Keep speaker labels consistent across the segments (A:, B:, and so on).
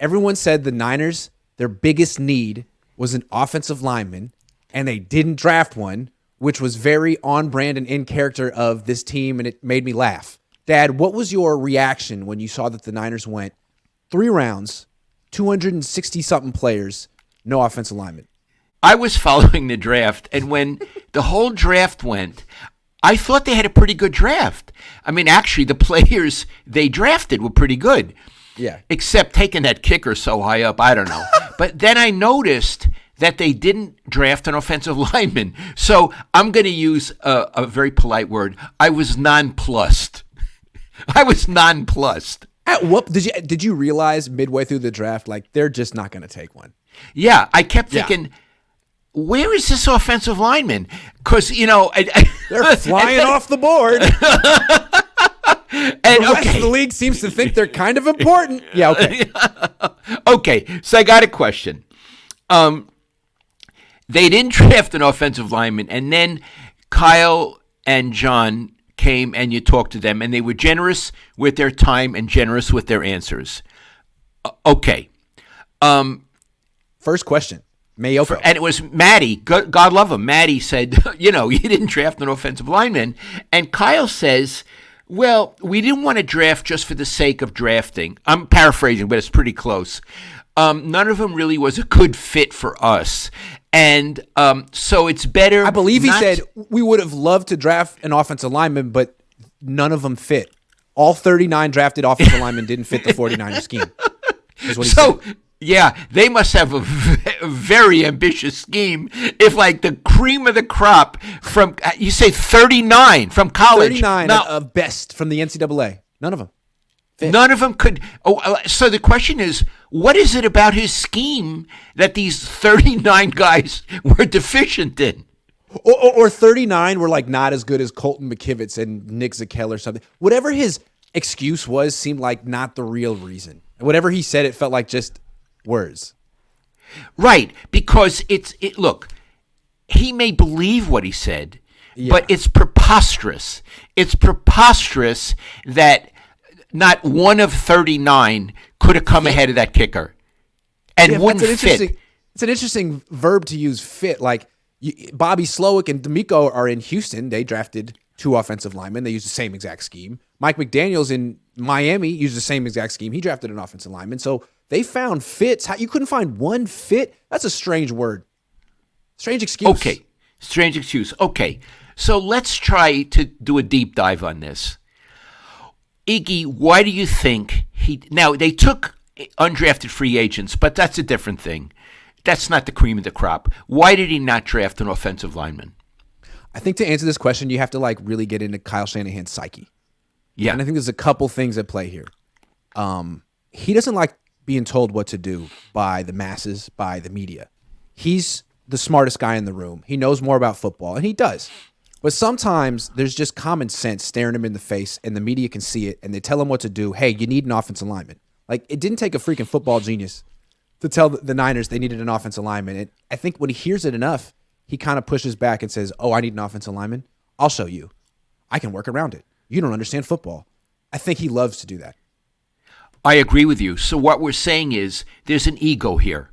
A: everyone said the Niners, their biggest need was an offensive lineman, and they didn't draft one, which was very on brand and in character of this team, and it made me laugh. Dad, what was your reaction when you saw that the Niners went 3 rounds, 260-something players, no offensive lineman?
B: I was following the draft, and when the whole draft went, I thought they had a pretty good draft. I mean, actually, the players they drafted were pretty good.
A: Yeah.
B: Except taking that kicker so high up, I don't know. But then I noticed that they didn't draft an offensive lineman. So I'm going to use a very polite word. I was nonplussed. I was nonplussed.
A: At what did you realize midway through the draft, like, they're just not going to take one?
B: Yeah, I kept thinking, where is this offensive lineman? Because,
A: they're flying off the board.
B: And
A: the rest of the league seems to think they're kind of important. Yeah, okay.
B: Okay, so I got a question. They didn't draft an offensive lineman, and then Kyle and John came and you talked to them, and they were generous with their time and generous with their answers. Okay.
A: First question. Mayoko.
B: And it was Maddie. God love him. Maddie said, you didn't draft an offensive lineman. And Kyle says, well, we didn't want to draft just for the sake of drafting. I'm paraphrasing, but it's pretty close. None of them really was a good fit for us. And so it's better.
A: I believe he said we would have loved to draft an offensive lineman, but none of them fit. All 39 drafted offensive linemen didn't fit the 49ers scheme. Is what he said.
B: Yeah, they must have a very ambitious scheme. If like the cream of the crop from, you say 39 from college.
A: 39 of best from the NCAA. None of them fit.
B: None of them could. So the question is, what is it about his scheme that these 39 guys were deficient in?
A: Or 39 were like not as good as Colton McKivitz and Nick Zakel or something. Whatever his excuse was seemed like not the real reason. Whatever he said, it felt like just words.
B: Right, because look, he may believe what he said, but it's preposterous. It's preposterous that not one of 39 could have come ahead of that kicker and wouldn't fit.
A: It's an interesting verb to use, fit. Like Bobby Slowick and D'Amico are in Houston. They drafted 2 offensive linemen. They used the same exact scheme. Mike McDaniels in Miami used the same exact scheme. He drafted an offensive lineman. So they found fits. You couldn't find one fit? That's a strange word. Strange excuse.
B: Okay. Strange excuse. Okay. So let's try to do a deep dive on this. Iggy, why do you think now they took undrafted free agents, but that's a different thing. That's not the cream of the crop. Why did he not draft an offensive lineman?
A: I think to answer this question, you have to really get into Kyle Shanahan's psyche.
B: Yeah.
A: And I think there's a couple things at play here. He doesn't like being told what to do by the masses, by the media. He's the smartest guy in the room. He knows more about football, and he does. But sometimes there's just common sense staring him in the face, and the media can see it, and they tell him what to do. Hey, you need an offensive lineman. Like, it didn't take a freaking football genius to tell the Niners they needed an offensive lineman. And I think when he hears it enough, he kind of pushes back and says, I need an offensive lineman. I'll show you. I can work around it. You don't understand football. I think he loves to do that.
B: I agree with you. So what we're saying is there's an ego here.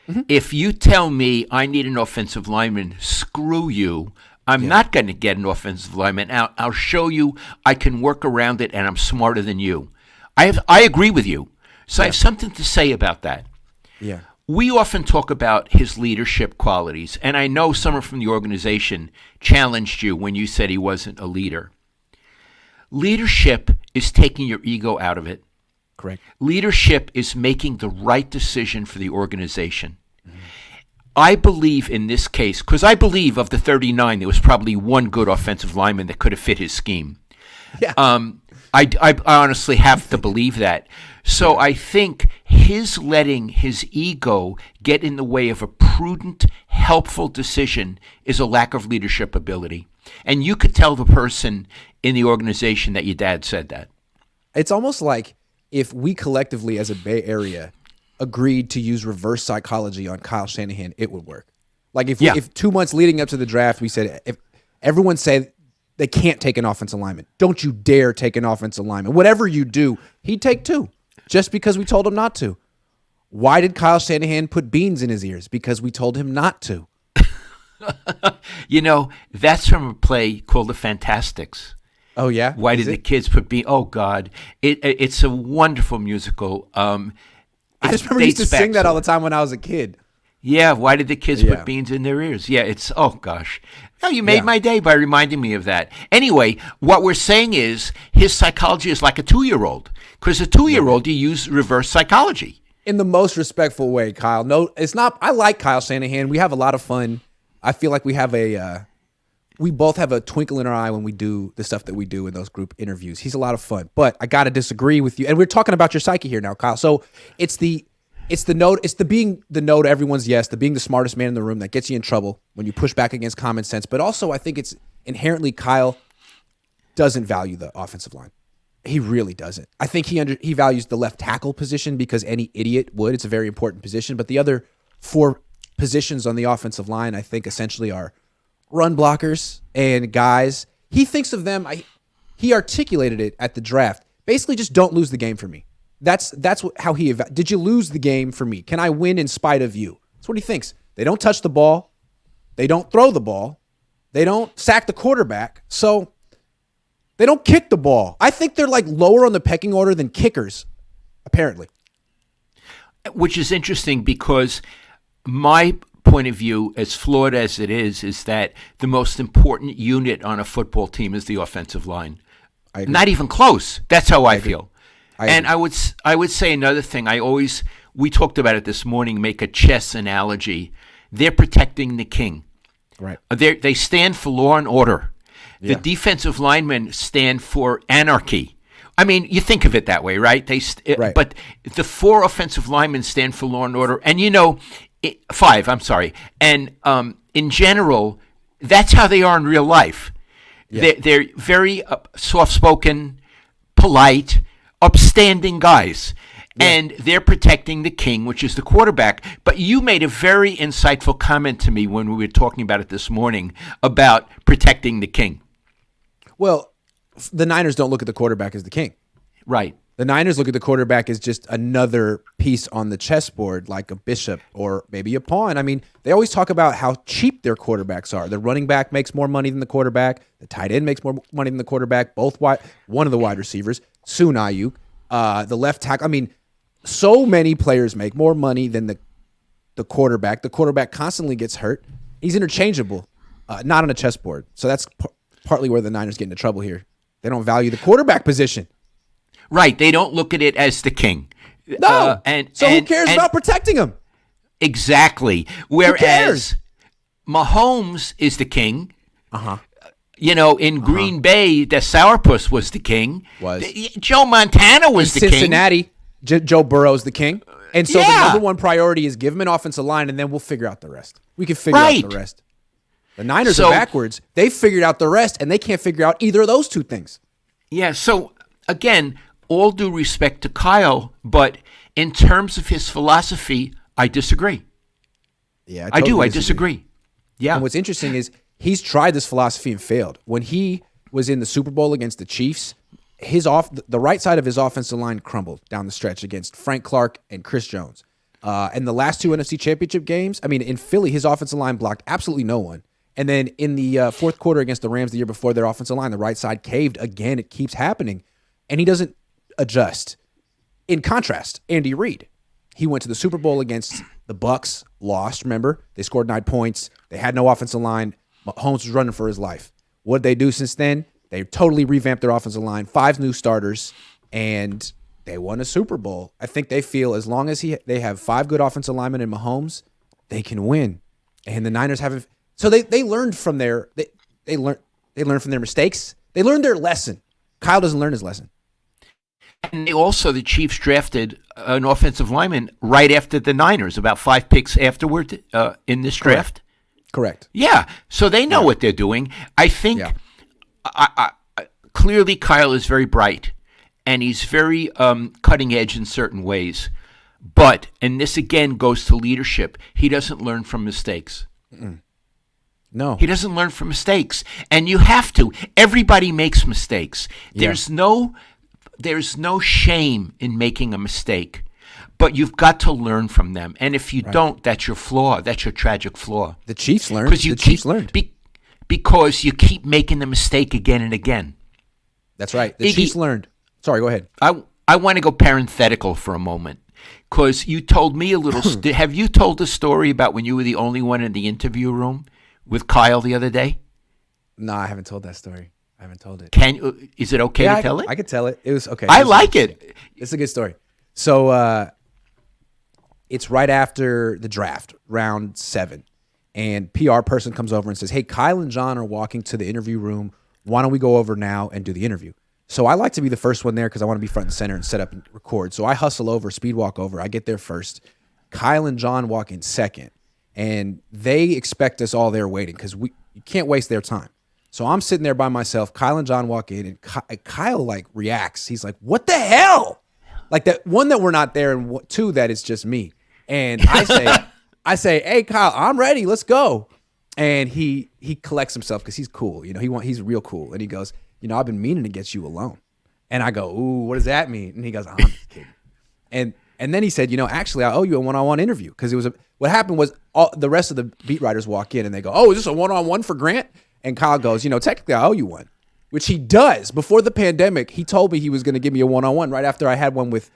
B: Mm-hmm. If you tell me I need an offensive lineman, screw you. I'm not going to get an offensive lineman. I'll show you I can work around it, and I'm smarter than you. I agree with you. So I have something to say about that.
A: Yeah.
B: We often talk about his leadership qualities, and I know someone from the organization challenged you when you said he wasn't a leader. Leadership is taking your ego out of it.
A: Correct.
B: Leadership is making the right decision for the organization. Mm-hmm. I believe in this case, because I believe of the 39, there was probably one good offensive lineman that could have fit his scheme.
A: Yeah.
B: I honestly have to believe that. So I think his letting his ego get in the way of a prudent, helpful decision is a lack of leadership ability. And you could tell the person in the organization that your dad said that.
A: It's almost like if we collectively as a Bay Area agreed to use reverse psychology on Kyle Shanahan, it would work. Like if 2 months leading up to the draft, we said, if everyone said they can't take an offensive lineman, don't you dare take an offensive lineman. Whatever you do, he'd take 2 just because we told him not to. Why did Kyle Shanahan put beans in his ears? Because we told him not to.
B: That's from a play called The Fantastics.
A: Oh, yeah?
B: Why did the kids put beans? Oh, God. It's a wonderful musical.
A: I just remember used to sing that all the time when I was a kid.
B: Yeah, why did the kids put beans in their ears? Yeah, oh, gosh. Oh, you made my day by reminding me of that. Anyway, what we're saying is his psychology is like a 2-year-old. Because a 2-year-old, you use reverse psychology.
A: In the most respectful way, Kyle. No, it's not. I like Kyle Shanahan. We have a lot of fun. I feel like we both have a twinkle in our eye when we do the stuff that we do in those group interviews. He's a lot of fun. But I got to disagree with you. And we're talking about your psyche here now, Kyle. So it's the note, it's the being the no to everyone's yes, the being the smartest man in the room that gets you in trouble when you push back against common sense. But also I think it's inherently Kyle doesn't value the offensive line. He really doesn't. I think he values the left tackle position because any idiot would. It's a very important position. But the other 4 positions on the offensive line, I think, essentially are run blockers and guys. He thinks of them. He articulated it at the draft. Basically, just don't lose the game for me. That's how he. Did you lose the game for me? Can I win in spite of you? That's what he thinks. They don't touch the ball. They don't throw the ball. They don't sack the quarterback. So they don't kick the ball. I think they're like lower on the pecking order than kickers, apparently.
B: Which is interesting because my point of view, as flawed as it is that the most important unit on a football team is the offensive line. Not even close. That's how I feel. And I would say another thing. We talked about it this morning, make a chess analogy. They're protecting the king.
A: Right.
B: They stand for law and order. The defensive linemen stand for anarchy. I mean, you think of it that way, right?
A: Right.
B: But the 4 offensive linemen stand for law and order. And 5, I'm sorry. And in general, that's how they are in real life. Yeah. They're very soft-spoken, polite, upstanding guys. Yeah. And they're protecting the king, which is the quarterback. But you made a very insightful comment to me when we were talking about it this morning about protecting the king.
A: Well, the Niners don't look at the quarterback as the king.
B: Right.
A: The Niners look at the quarterback as just another piece on the chessboard, like a bishop or maybe a pawn. I mean, they always talk about how cheap their quarterbacks are. The running back makes more money than the quarterback. The tight end makes more money than the quarterback. One of the wide receivers, soon Ayuk, the left tackle. I mean, so many players make more money than the quarterback. The quarterback constantly gets hurt. He's interchangeable, not on a chessboard. So that's partly where the Niners get into trouble here. They don't value the quarterback position.
B: Right. They don't look at it as the king.
A: No. Who cares about protecting him?
B: Exactly. Whereas Mahomes is the king.
A: Uh-huh.
B: In Green Bay, the sourpuss was the king. Joe Montana was the king.
A: Cincinnati, Joe Burrow's the king. And so the number one priority is give him an offensive line, and then we'll figure out the rest. We can figure out the rest. The Niners are backwards. They figured out the rest, and they can't figure out either of those two things.
B: Yeah, so, again, all due respect to Kyle, but in terms of his philosophy, I disagree.
A: Yeah,
B: I do. I disagree. Yeah.
A: And what's interesting is he's tried this philosophy and failed. When he was in the Super Bowl against the Chiefs, the right side of his offensive line crumbled down the stretch against Frank Clark and Chris Jones. And the last 2 NFC Championship games, I mean, in Philly, his offensive line blocked absolutely no one. And then in the fourth quarter against the Rams the year before, their offensive line, the right side caved again. It keeps happening. And he doesn't adjust. In contrast, Andy Reid, he went to the Super Bowl against the Bucs, lost, remember? They scored 9 points. They had no offensive line. Mahomes was running for his life. What did they do since then? They totally revamped their offensive line, 5 new starters, and they won a Super Bowl. I think they feel as long as they have 5 good offensive linemen in Mahomes, they can win. And the Niners haven't. So they learned from their they learned from their mistakes. They learned their lesson. Kyle doesn't learn his lesson.
B: And the Chiefs drafted an offensive lineman right after the Niners, about 5 picks afterward in this draft.
A: Correct.
B: Yeah, so they know what they're doing. I think clearly Kyle is very bright, and he's very cutting edge in certain ways. But, and this again goes to leadership, he doesn't learn from mistakes.
A: Mm-mm. No.
B: He doesn't learn from mistakes. And you have to. Everybody makes mistakes. Yeah. There's no shame in making a mistake. But you've got to learn from them. And if you don't, that's your flaw. That's your tragic flaw.
A: The Chiefs learned. The Chiefs learned.
B: Because you keep making the mistake again and again.
A: That's right. The Chiefs learned. Sorry, go ahead.
B: I want to go parenthetical for a moment. Because you told me a little. Have you told the story about when you were the only one in the interview room with Kyle the other day?
A: No, I haven't told that story. I haven't told it.
B: Is it okay to tell it?
A: I could tell it. It was okay.
B: I like it.
A: It's a good story. So it's right after the draft, round 7. And PR person comes over and says, hey, Kyle and John are walking to the interview room. Why don't we go over now and do the interview? So I like to be the first one there because I want to be front and center and set up and record. So I hustle over, speed walk over. I get there first. Kyle and John walk in second. And they expect us all there waiting because you can't waste their time. So I'm sitting there by myself. Kyle and John walk in, and Kyle like reacts. He's like, what the hell? Like that one that we're not there, and 2 that it's just me. And I say, hey, Kyle, I'm ready. Let's go. And he collects himself because he's cool. You know, he's real cool. And he goes, you know, I've been meaning to get you alone. And I go, ooh, what does that mean? And he goes, I'm just kidding. And then he said, you know, actually, I owe you a one-on-one interview because what happened was the rest of the beat writers walk in and they go, oh, is this a one-on-one for Grant? And Kyle goes, you know, technically I owe you one, which he does. Before the pandemic, he told me he was going to give me a one-on-one right after I had one with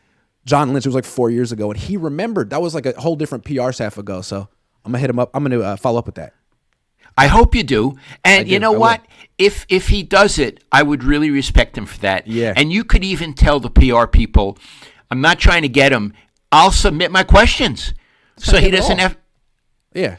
A: John Lynch. It was like 4 years ago. And he remembered. That was like a whole different PR staff ago. So I'm going to hit him up. I'm going to follow up with that.
B: I hope you do. And you know what? If he does it, I would really respect him for that.
A: Yeah.
B: And you could even tell the PR people, I'm not trying to get him. I'll submit my questions. So he doesn't have.
A: Yeah.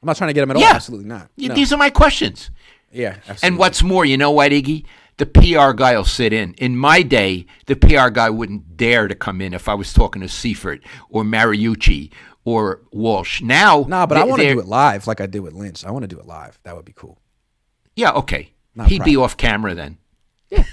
A: I'm not trying to get him at all. Absolutely not.
B: No. These are my questions.
A: Yeah, absolutely.
B: And what's more, you know what, Iggy? The PR guy will sit in. In my day, the PR guy wouldn't dare to come in if I was talking to Seifert or Mariucci or Walsh. Now,
A: but I want to do it live like I did with Lynch. I want to do it live. That would be cool.
B: Yeah, okay.
A: He'd
B: be off camera then.
A: Yeah,